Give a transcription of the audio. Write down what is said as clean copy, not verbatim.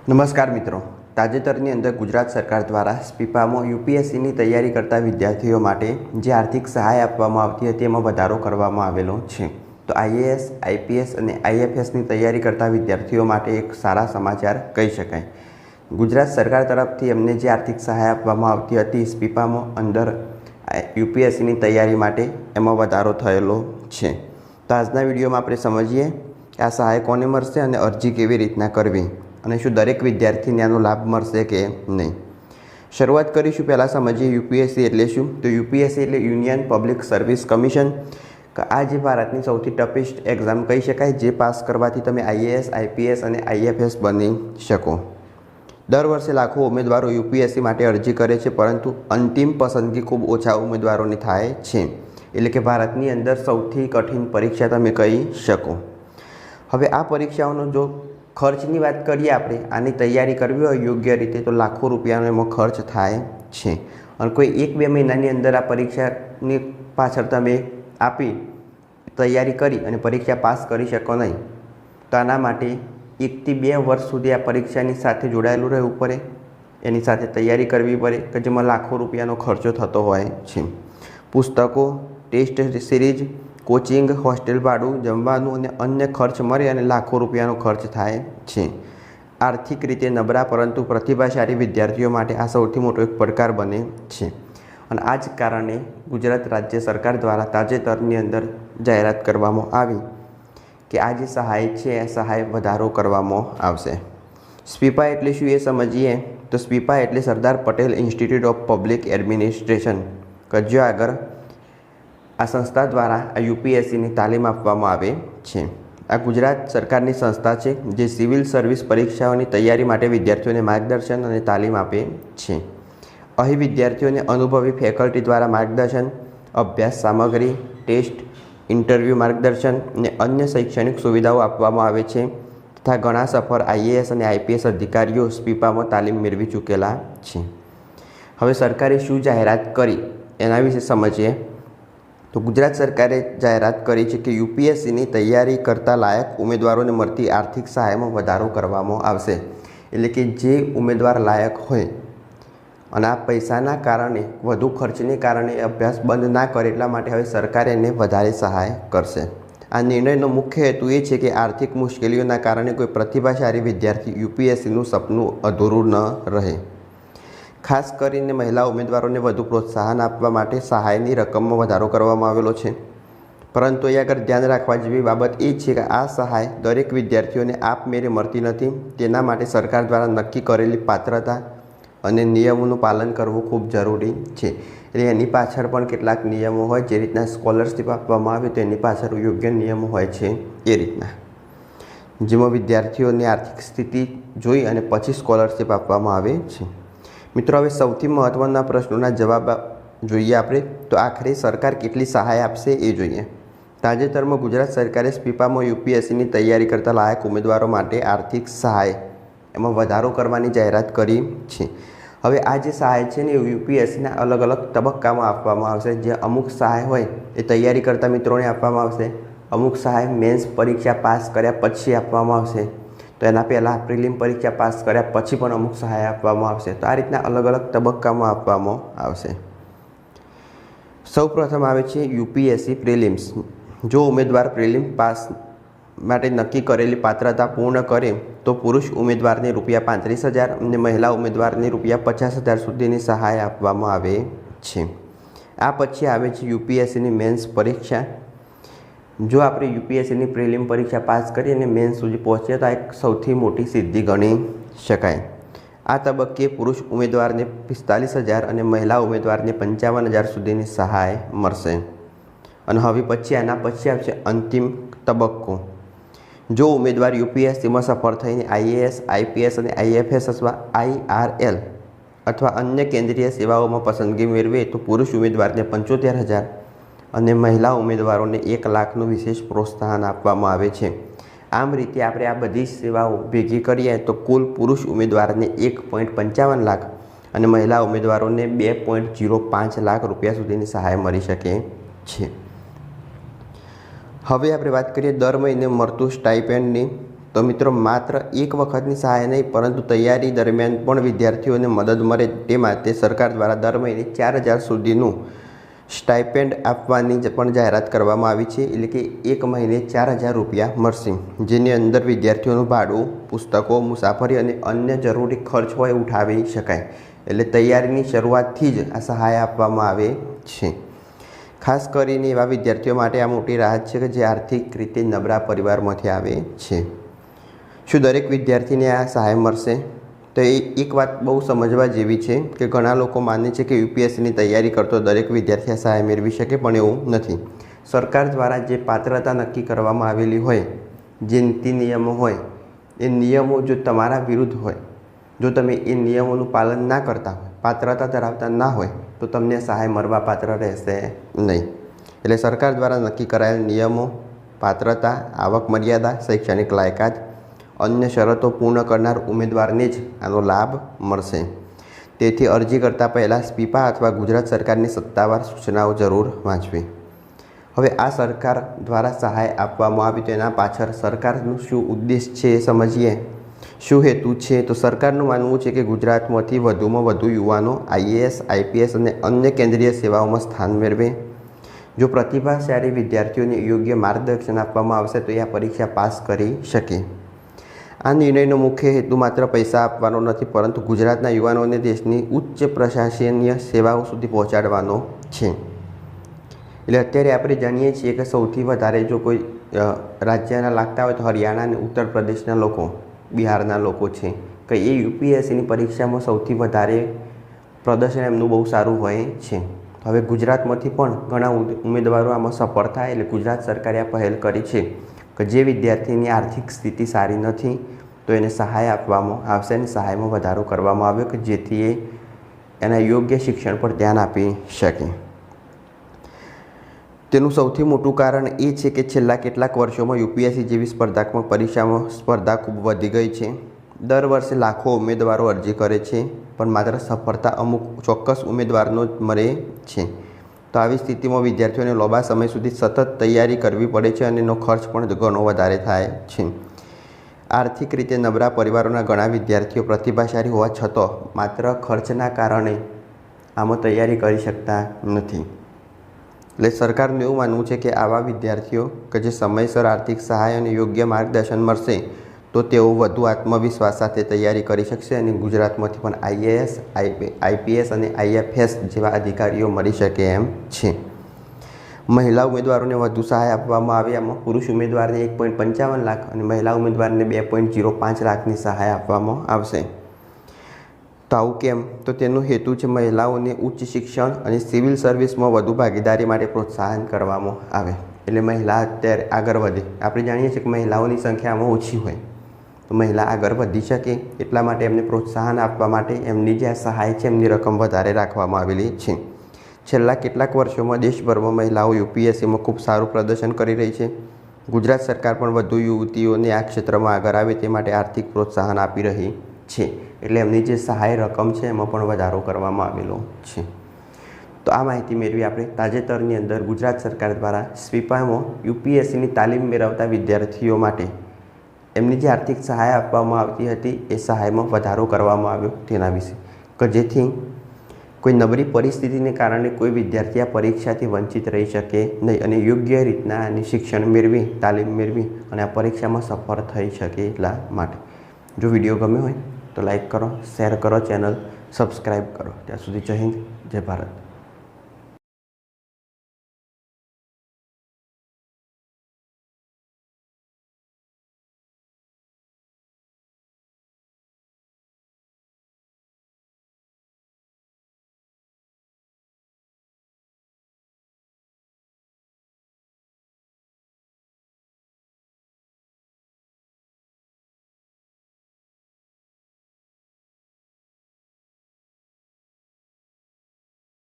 નમસ્કાર મિત્રો, તાજેતરની અંદર ગુજરાત સરકાર દ્વારા સ્પીપામાં યુપીએસસીની તૈયારી કરતા વિદ્યાર્થીઓ માટે જે આર્થિક સહાય આપવામાં આવતી હતી એમાં વધારો કરવામાં આવેલો છે। તો આઈએએસ, આઈપીએસ અને આઈએફએસની તૈયારી કરતા વિદ્યાર્થીઓ માટે એક સારા સમાચાર કહી શકાય। ગુજરાત સરકાર તરફથી એમને જે આર્થિક સહાય આપવામાં આવતી હતી સ્પીપામાં અંદર યુપીએસસીની તૈયારી માટે એમાં વધારો થયેલો છે। તો આજના વિડીયોમાં આપણે સમજીએ કે આ સહાય કોને મળશે અને અરજી કેવી રીતના કરવી અને શું દરેક વિદ્યાર્થીને આનો લાભ મળશે કે નહીં। શરૂઆત કરીશું પહેલાં સમજીએ યુપીએસસી એટલે શું। તો યુપીએસસી એટલે યુનિયન પબ્લિક સર્વિસ કમિશન। આ જે ભારતની સૌથી ટફેસ્ટ એક્ઝામ કહી શકાય, જે પાસ કરવાથી તમે આઈએએસ, આઈપીએસ અને આઈએફએસ બની શકો। દર વર્ષે લાખો ઉમેદવારો યુપીએસસી માટે અરજી કરે છે, પરંતુ અંતિમ પસંદગી ખૂબ ઓછા ઉમેદવારોની થાય છે। એટલે કે ભારતની અંદર સૌથી કઠિન પરીક્ષા તમે કહી શકો। હવે આ પરીક્ષાઓનો જો ખર્ચની વાત કરીએ, આપણે આની તૈયારી કરવી હોય યોગ્ય રીતે તો લાખો રૂપિયાનો એમાં ખર્ચ થાય છે અને કોઈ 1-2 મહિનાની અંદર આ પરીક્ષાની પાછળ તમે આપી તૈયારી કરી અને પરીક્ષા પાસ કરી શકો નહીં। તો આના માટે 1 થી 2 વર્ષ સુધી આ પરીક્ષાની સાથે જોડાયેલું રહેવું પડે, એની સાથે તૈયારી કરવી પડે કે જેમાં લાખો રૂપિયાનો ખર્ચો થતો હોય છે। પુસ્તકો, ટેસ્ટ સિરીઝ, કોચિંગ, હોસ્ટેલ ભાડું, જમવાનું અને અન્ય ખર્ચ મળે અને લાખો રૂપિયાનો ખર્ચ થાય છે। આર્થિક રીતે નબળા પરંતુ પ્રતિભાશાળી વિદ્યાર્થીઓ માટે આ સૌથી મોટો એક પડકાર બને છે અને આ જ કારણે ગુજરાત રાજ્ય સરકાર દ્વારા તાજેતરની અંદર જાહેરાત કરવામાં આવી કે આ જે સહાય છે એ સહાય વધારો કરવામાં આવશે। સ્પીપા એટલે શું એ સમજીએ। તો સ્પીપા એટલે Sardar Patel institute of public administration, કે જે આગળ આ સંસ્થા દ્વારા આ યુપીએસસીની તાલીમ આપવામાં આવે છે। આ ગુજરાત સરકારની સંસ્થા છે જે સિવિલ સર્વિસ પરીક્ષાઓની તૈયારી માટે વિદ્યાર્થીઓને માર્ગદર્શન અને તાલીમ આપે છે। અહીં વિદ્યાર્થીઓને અનુભવી ફેકલ્ટી દ્વારા માર્ગદર્શન, અભ્યાસ સામગ્રી, ટેસ્ટ, ઇન્ટરવ્યૂ માર્ગદર્શન અને અન્ય શૈક્ષણિક સુવિધાઓ આપવામાં આવે છે તથા ઘણા સફળ આઈએએસ અને આઈપીએસ અધિકારીઓ સ્પીપામાં તાલીમ મેળવી ચૂકેલા છે। હવે સરકારે શું જાહેરાત કરી એના વિશે સમજીએ। તો ગુજરાત સરકારે જાહેરાત કરી છે કે યુપીએસસીની તૈયારી કરતા લાયક ઉમેદવારોને મળતી આર્થિક સહાયમાં વધારો કરવામાં આવશે। એટલે કે જે ઉમેદવાર લાયક હોય અને આ પૈસાના કારણે, વધુ ખર્ચને કારણે અભ્યાસ બંધ ના કરે એટલા માટે હવે સરકાર એને વધારે સહાય કરશે। આ નિર્ણયનો મુખ્ય હેતુ એ છે કે આર્થિક મુશ્કેલીઓના કારણે કોઈ પ્રતિભાશાળી વિદ્યાર્થી યુપીએસસીનું સપનું અધૂરું ન રહે। ખાસ કરીને મહિલા ઉમેદવારોને વધુ પ્રોત્સાહન આપવા માટે સહાયની રકમમાં વધારો કરવામાં આવેલો છે, પરંતુ અહીં આગળ ધ્યાન રાખવા જેવી બાબત એ છે કે આ સહાય દરેક વિદ્યાર્થીઓને આપમેળે મળતી નથી। તેના માટે સરકાર દ્વારા નક્કી કરેલી પાત્રતા અને નિયમોનું પાલન કરવું ખૂબ જરૂરી છે। એટલે એની પાછળ પણ કેટલાક નિયમો હોય, જે રીતના સ્કોલરશિપ આપવામાં આવે તો એની પાછળ યોગ્ય નિયમો હોય છે એ રીતના, જેમાં વિદ્યાર્થીઓની આર્થિક સ્થિતિ જોઈ અને પછી સ્કોલરશિપ આપવામાં આવે છે। મિત્રો, હવે સૌથી મહત્ત્વના પ્રશ્નોના જવાબ જોઈએ આપણે। તો આખરે સરકાર કેટલી સહાય આપશે એ જોઈએ। તાજેતરમાં ગુજરાત સરકારે સ્પીપામાં યુપીએસસીની તૈયારી કરતા લાયક ઉમેદવારો માટે આર્થિક સહાય એમાં વધારો કરવાની જાહેરાત કરી છે। હવે આ જે સહાય છે ને એ યુપીએસસીના અલગ અલગ તબક્કામાં આપવામાં આવશે। જે અમુક સહાય હોય એ તૈયારી કરતા મિત્રોને આપવામાં આવશે, અમુક સહાય મેન્સ પરીક્ષા પાસ કર્યા પછી આપવામાં આવશે, તો એના પહેલાં પ્રિલિમ પરીક્ષા પાસ કર્યા પછી પણ અમુક સહાય આપવામાં આવશે। તો આ રીતના અલગ અલગ તબક્કામાં આપવામાં આવશે। સૌપ્રથમ આવે છે યુપીએસસી પ્રિલિમ્સ। જો ઉમેદવાર પ્રિલિમ પાસ માટે નક્કી કરેલી પાત્રતા પૂર્ણ કરે તો પુરુષ ઉમેદવારને ₹35,000 અને મહિલા ઉમેદવારને ₹50,000 સુધીની સહાય આપવામાં આવે છે। આ પછી આવે છે યુપીએસસીની મેન્સ પરીક્ષા। જો આપણે યુપીએસસીની પ્રિલિમ પરીક્ષા પાસ કરી અને મેન્સ સુધી પહોંચીએ તો આ એક સૌથી મોટી સિદ્ધિ ગણી શકાય। આ તબક્કે પુરુષ ઉમેદવારને ₹45,000 અને મહિલા ઉમેદવારને ₹55,000 સુધીની સહાય મળશે। અને હવે પછી આના પછી આવશે અંતિમ તબક્કો। જો ઉમેદવાર યુપીએસસીમાં સફળ થઈને આઈએએસ, આઈપીએસ અને આઈએફએસ અથવા આઈઆરએલ અથવા અન્ય કેન્દ્રીય સેવાઓમાં પસંદગી મેળવે તો પુરુષ ઉમેદવારને ₹75,000 અને મહિલા ઉમેદવારોને ₹1,00,000નું વિશેષ પ્રોત્સાહન આપવામાં આવે છે। આમ રીતે આપણે આ બધી સેવાઓ ભેગી કરીએ તો કુલ પુરુષ ઉમેદવારને ₹1.55 લાખ અને મહિલા ઉમેદવારોને ₹2.05 લાખ સુધીની સહાય મળી શકે છે। હવે આપણે વાત કરીએ દર મહિને મળતું સ્ટાઇપેન્ડની। તો મિત્રો માત્ર એક વખતની સહાય નહીં પરંતુ તૈયારી દરમિયાન પણ વિદ્યાર્થીઓને મદદ મળે તે માટે સરકાર દ્વારા દર મહિને 4,000 સુધીનું સ્ટાઇપેન્ડ આપવાની પણ જાહેરાત કરવામાં આવી છે. એટલે કે એક મહિને 4,000 રૂપિયા મળશે, જેની અંદર વિદ્યાર્થીઓનું ભાડું, પુસ્તકો, મુસાફરી અને અન્ય જરૂરી ખર્ચ હોય ઉઠાવી શકાય. એટલે તૈયારીની શરૂઆતથી જ આ સહાય આપવામાં આવે છે. ખાસ કરીને એવા વિદ્યાર્થીઓ માટે આ મોટી રાહત છે કે જે આર્થિક રીતે નબળા પરિવારમાંથી આવે છે. શું દરેક વિદ્યાર્થીને આ સહાય મળશે? તો એક વાત બહુ સમજવા જેવી છે કે ઘણા લોકો માને છે કે યુપીએસસીની તૈયારી કરતો દરેક વિદ્યાર્થી આ સહાય મેળવી શકે, પણ એવું નથી. સરકાર દ્વારા જે પાત્રતા નક્કી કરવામાં આવેલી હોય, જે નીતિ નિયમો હોય, એ નિયમો જો તમારા વિરુદ્ધ હોય, જો તમે એ નિયમોનું પાલન ના કરતા હોય, પાત્રતા ધરાવતા ના હોય, તો તમને સહાય મળવા પાત્ર રહેશે નહીં. એટલે સરકાર દ્વારા નક્કી કરાયેલ નિયમો, પાત્રતા, આવક મર્યાદા, શૈક્ષણિક લાયકાત, અન્ય શરતો પૂર્ણ કરનાર ઉમેદવારને જ આનો લાભ મળશે. તેથી અરજી કરતાં પહેલાં સ્પીપા અથવા ગુજરાત સરકારની સત્તાવાર સૂચનાઓ જરૂર વાંચવી. હવે આ સરકાર દ્વારા સહાય આપવામાં આવી તો એના પાછળ સરકારનું શું ઉદ્દેશ છે એ સમજીએ. શું હેતુ છે? તો સરકારનું માનવું છે કે ગુજરાતમાંથી વધુમાં વધુ યુવાનો આઈએએસ, આઈપીએસ અને અન્ય કેન્દ્રીય સેવાઓમાં સ્થાન મેળવે. જો પ્રતિભાશાળી વિદ્યાર્થીઓને યોગ્ય માર્ગદર્શન આપવામાં આવશે તો એ આ પરીક્ષા પાસ કરી શકે. આ નિર્ણયનો મુખ્ય હેતુ માત્ર પૈસા આપવાનો નથી, પરંતુ ગુજરાતના યુવાનોને દેશની ઉચ્ચ પ્રશાસનીય સેવાઓ સુધી પહોંચાડવાનો છે. એટલે અત્યારે આપણે જાણીએ છીએ કે સૌથી વધારે જો કોઈ રાજ્યના લાગતા હોય તો હરિયાણા અને ઉત્તર પ્રદેશના લોકો, બિહારના લોકો છે કે એ યુપીએસસીની પરીક્ષામાં સૌથી વધારે પ્રદર્શન એમનું બહુ સારું હોય છે. હવે ગુજરાતમાંથી પણ ઘણા ઉમેદવારો આમાં સફળ થાય. એટલે ગુજરાત સરકારે આ પહેલ કરી છે કે જે વિદ્યાર્થીની આર્થિક સ્થિતિ સારી નથી તો એને સહાય આપવામાં આવશે અને સહાયમાં વધારો કરવામાં આવ્યો કે જેથી એ એના યોગ્ય શિક્ષણ પર ધ્યાન આપી શકે. તેનું સૌથી મોટું કારણ એ છે કે છેલ્લા કેટલાક વર્ષોમાં યુપીએસસી જેવી સ્પર્ધાત્મક પરીક્ષામાં સ્પર્ધા ખૂબ વધી ગઈ છે. દર વર્ષે લાખો ઉમેદવારો અરજી કરે છે, પણ માત્ર સફળતા અમુક ચોક્કસ ઉમેદવારનો જ મળે છે. તો આવી સ્થિતિમાં વિદ્યાર્થીઓને લાંબા સમય સુધી સતત તૈયારી કરવી પડે છે અને એનો ખર્ચ પણ ઘણો વધારે થાય છે. આર્થિક રીતે નબળા પરિવારોના ઘણા વિદ્યાર્થીઓ પ્રતિભાશાળી હોવા છતાં માત્ર ખર્ચના કારણે આમાં તૈયારી કરી શકતા નથી. એટલે સરકારનું એવું માનવું છે કે આવા વિદ્યાર્થીઓ કે જે સમયસર આર્થિક સહાય અને યોગ્ય માર્ગદર્શન મળશે તો તેઓ વધુ આત્મવિશ્વાસ સાથે તૈયારી કરી શકશે અને ગુજરાતમાંથી પણ આઈએએસ, આઈપીએસ અને આઈએફએસ જેવા અધિકારીઓ મળી શકે એમ છે. મહિલા ઉમેદવારોને વધુ સહાય આપવામાં આવે. આમાં પુરુષ ઉમેદવારને 1.55 લાખ અને મહિલા ઉમેદવારને 2.05 લાખની સહાય આપવામાં આવશે. તો આવું કેમ? તો તેનો હેતુ છે મહિલાઓને ઉચ્ચ શિક્ષણ અને સિવિલ સર્વિસમાં વધુ ભાગીદારી માટે પ્રોત્સાહન કરવામાં આવે. એટલે મહિલા અત્યારે આગળ વધે. આપણે જાણીએ છીએ કે મહિલાઓની સંખ્યા આમાં ઓછી હોય, તો મહિલા આગળ વધી શકે એટલા માટે એમને પ્રોત્સાહન આપવા માટે એમની જે આ સહાય છે એમની રકમ વધારે રાખવામાં આવેલી છે. છેલ્લા કેટલાક વર્ષોમાં દેશભરમાં મહિલાઓ યુપીએસસીમાં ખૂબ સારું પ્રદર્શન કરી રહી છે. ગુજરાત સરકાર પણ વધુ યુવતીઓને આ ક્ષેત્રમાં આગળ આવે તે માટે આર્થિક પ્રોત્સાહન આપી રહી છે. એટલે એમની જે સહાય રકમ છે એમાં પણ વધારો કરવામાં આવેલો છે. તો આ માહિતી મેળવી આપણે તાજેતરની અંદર ગુજરાત સરકાર દ્વારા સ્પીપામાં યુપીએસસીની તાલીમ મેળવતા વિદ્યાર્થીઓ માટે એમની જે આર્થિક સહાય આપવામાં આવતી હતી એ સહાયમાં વધારો કરવામાં આવ્યો તેના વિશે, કે જેથી કોઈ નબળી પરિસ્થિતિને કારણે કોઈ વિદ્યાર્થી આ પરીક્ષાથી વંચિત રહી શકે નહીં અને યોગ્ય રીતના એની શિક્ષણ મેળવી, તાલીમ મેળવી અને આ પરીક્ષામાં સફળ થઈ શકે એટલા માટે. જો વિડીયો ગમ્યો હોય તો લાઈક કરો, શેર કરો, ચેનલ સબસ્ક્રાઈબ કરો. ત્યાં સુધી જય હિન્દ, જય ભારત.